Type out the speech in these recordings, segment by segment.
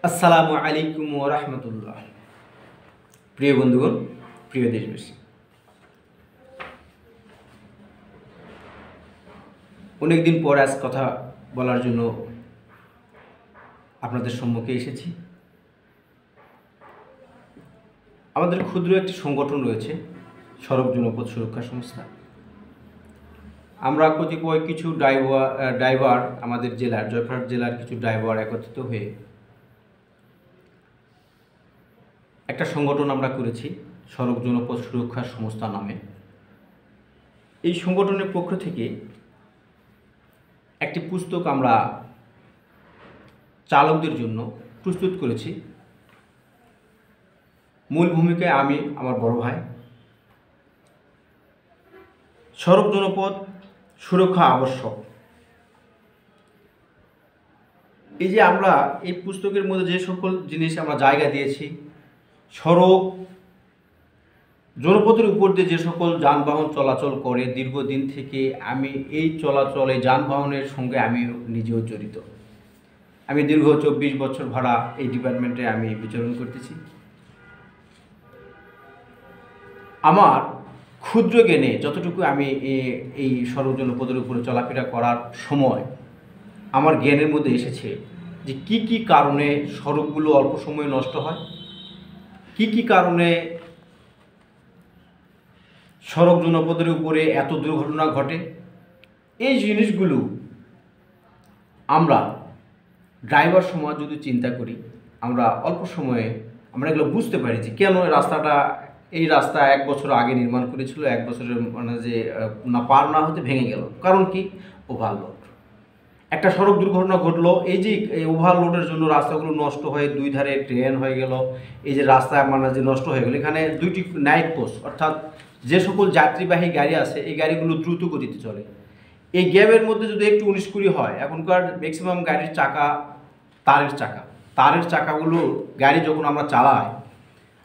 আসসালামু আলাইকুম ওয়া রাহমাতুল্লাহ। প্রিয় বন্ধুগণ, প্রিয় দেশবাসী, অনেকদিন পর আজ কথা বলার জন্য আপনাদের সম্মুখে এসেছি। আমাদের ক্ষুদ্র একটি সংগঠন রয়েছে, সড়ক জনপথ সুরক্ষা সংস্থা। আমরা কতিপয় কিছু ড্রাইভার আমাদের জেলার জয়পুরহাট জেলার কিছু ড্রাইভার একত্রিত হয়ে একটা সংগঠন আমরা করেছি, সড়ক জনপথ সুরক্ষা সংস্থা নামে। এই সংগঠনের পক্ষ থেকে একটি পুস্তক আমরা চালকদের জন্য প্রস্তুত করেছি। মূল ভূমিকায় আমি, আমার বড় ভাই। সড়ক জনপথ সুরক্ষা আবশ্যক। এই যে আমরা এই পুস্তকের মধ্যে যে সকল জিনিস আমরা জায়গা দিয়েছি, সড়ক জনপথের উপর দিয়ে যে সকল যানবাহন চলাচল করে দীর্ঘদিন থেকে, আমি এই চলাচলে যানবাহনের সঙ্গে আমি নিজেও জড়িত। আমি দীর্ঘ 24 বছর ভাড়া এই ডিপার্টমেন্টে আমি বিচরণ করতেছি। আমার ক্ষুদ্র জ্ঞানে যতটুকু আমি এই সড়ক জনপথের উপরে চলাফেরা করার সময় আমার জ্ঞানের মধ্যে এসেছে যে কি কি কারণে সড়কগুলো অল্প সময়ে নষ্ট হয়, কি কি কারণে সড়ক জনপথের উপরে এত দুর্ঘটনা ঘটে। এই জিনিসগুলো আমরা ড্রাইভার সমাজ যদি চিন্তা করি, আমরা অল্প সময়ে আমরা এগুলো বুঝতে পারি যে কেন এই রাস্তা 1 বছর আগে নির্মাণ করেছিল, 1 বছরের যে পার না হতে ভেঙে গেল। কারণ কি? ওভারলোড। একটা সড়ক দুর্ঘটনা ঘটলো, এই যে এই ওভারলোডের জন্য রাস্তাগুলো নষ্ট হয়ে 2 ধারে ট্রেন হয়ে গেল। এই যে রাস্তা যে নষ্ট হয়ে গেল, এখানে 2টি নাইট পোস্ট, অর্থাৎ যে সকল যাত্রীবাহী গাড়ি আছে এই গাড়িগুলো দ্রুত গতিতে চলে। এই গ্যাপের মধ্যে যদি একটু 19-20 হয়, এখনকার ম্যাক্সিমাম গাড়ির চাকা তারের চাকাগুলো গাড়ি যখন আমরা চালাই,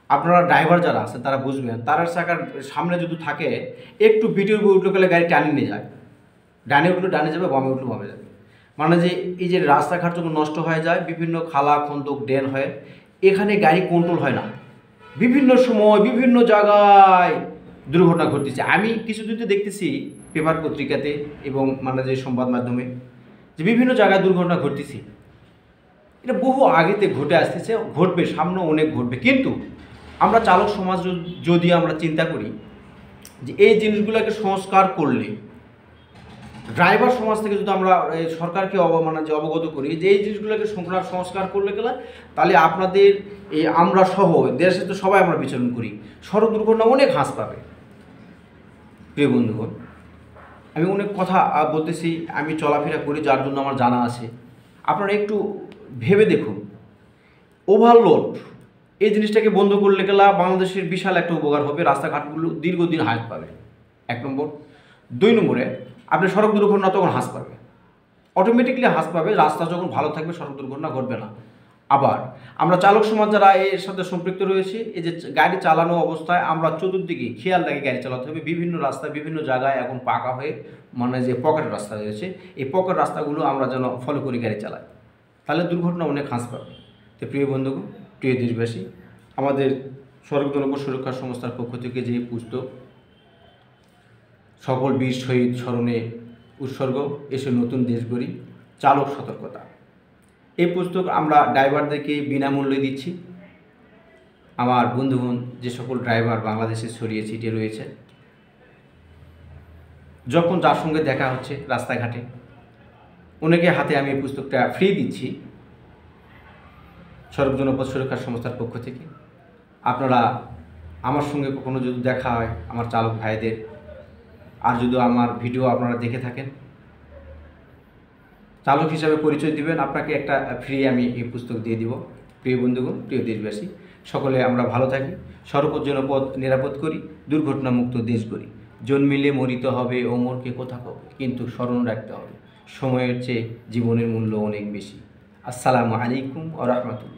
আপনারা ড্রাইভার যারা আছে তারা বুঝবেন, তারের চাকার সামনে যদি থাকে একটু বিটের উপরে উঠলে গেলে গাড়ি টানি নিয়ে যায়, ডানে উঠলে ডানে যাবে, বামে উঠলে বামে যাবে। মানে যে এই যে রাস্তাঘাট যখন নষ্ট হয়ে যায়, বিভিন্ন খালা খন্দক ড্রেন হয়, এখানে গাড়ি কন্ট্রোল হয় না। বিভিন্ন সময় বিভিন্ন জায়গায় দুর্ঘটনা ঘটতেছে। আমি কিছুদিন তো দেখতেছি পেপার পত্রিকাতে এবং যে সংবাদ মাধ্যমে যে বিভিন্ন জায়গায় দুর্ঘটনা ঘটতেছি। এটা বহু আগেতে ঘটে আসতেছে, ঘটবে, সামনে অনেক ঘটবে। কিন্তু আমরা চালক সমাজ যদি আমরা চিন্তা করি যে এই জিনিসগুলোকে সংস্কার করলে, ড্রাইভার সমাজ থেকে যদি আমরা সরকারকে অবগত করি যে এই জিনিসগুলোকে সংস্কার করলে গেলে, তাহলে আপনাদের এই আমরা সহ দেশে তো সবাই আমরা বিচরণ করি, সড়ক দুর্ঘটনা অনেক হ্রাস পাবে। প্রিয় বন্ধুগণ, আমি অনেক কথা বলতেছি, আমি চলাফেরা করি যার জন্য আমার জানা আছে। আপনারা একটু ভেবে দেখুন, ওভারলোড এই জিনিসটাকে বন্ধ করলে গেলা বাংলাদেশের বিশাল একটা উপকার হবে। রাস্তাঘাটগুলো দীর্ঘদিন হ্রাস পাবে, 1 নম্বর। 2 নম্বরে আপনি সড়ক দুর্ঘটনা তখন হ্রাস পাবে, অটোমেটিকলি হ্রাস পাবে। রাস্তা যখন ভালো থাকবে সড়ক দুর্ঘটনা ঘটবে না। আবার আমরা চালক সমাজ যারা এর সাথে সম্পৃক্ত রয়েছে, এই যে গাড়ি চালানো অবস্থায় আমরা চতুর্দিকে খেয়াল রেখে গাড়ি চালাতে হবে। বিভিন্ন রাস্তায় বিভিন্ন জায়গায় এখন পাকা হয়ে যে পকেট রাস্তা রয়েছে, এই পকেট রাস্তাগুলো আমরা যেন ফলো করে গাড়ি চালাই, তাহলে দুর্ঘটনা অনেক হ্রাস পাবে। তো প্রিয় বন্ধুগণ, প্রিয় দেশবাসী, আমাদের সড়ক জনপথ সুরক্ষা সংস্থার পক্ষ থেকে যে পুস্তক সকল বীর শহীদ স্মরণে উৎসর্গ, এসে নতুন দেশ গড়ি, চালক সতর্কতা, এই পুস্তক আমরা ড্রাইভারদেরকে বিনামূল্যে দিচ্ছি। আমার বন্ধুগণ যে সকল ড্রাইভার বাংলাদেশে ছড়িয়ে ছিটিয়ে রয়েছে, যখন যার সঙ্গে দেখা হচ্ছে রাস্তাঘাটে, অনেকে হাতে আমি এই পুস্তকটা ফ্রি দিচ্ছি সড়ক জনপথ সুরক্ষা সংস্থার পক্ষ থেকে। আপনারা আমার সঙ্গে কখনো যদি দেখা হয়, আমার চালক ভাইদের, আর যদি আমার ভিডিও আপনারা দেখে থাকেন, চালক হিসাবে পরিচয় দিবেন, আপনাকে একটা ফ্রি আমি এই পুস্তক দিয়ে দিব। প্রিয় বন্ধুগণ, প্রিয় দেশবাসী, সকলে আমরা ভালো থাকি, সড়ক জনপথ নিরাপদ করি, দুর্ঘটনামুক্ত দেশ করি। জন্মিলে মরিতে হবে, ওমরকে কথা কবে, কিন্তু স্মরণ রাখতে হবে সময়ের চেয়ে জীবনের মূল্য অনেক বেশি। আসসালামু আলাইকুম ওয়া রাহমাতুল্লাহ।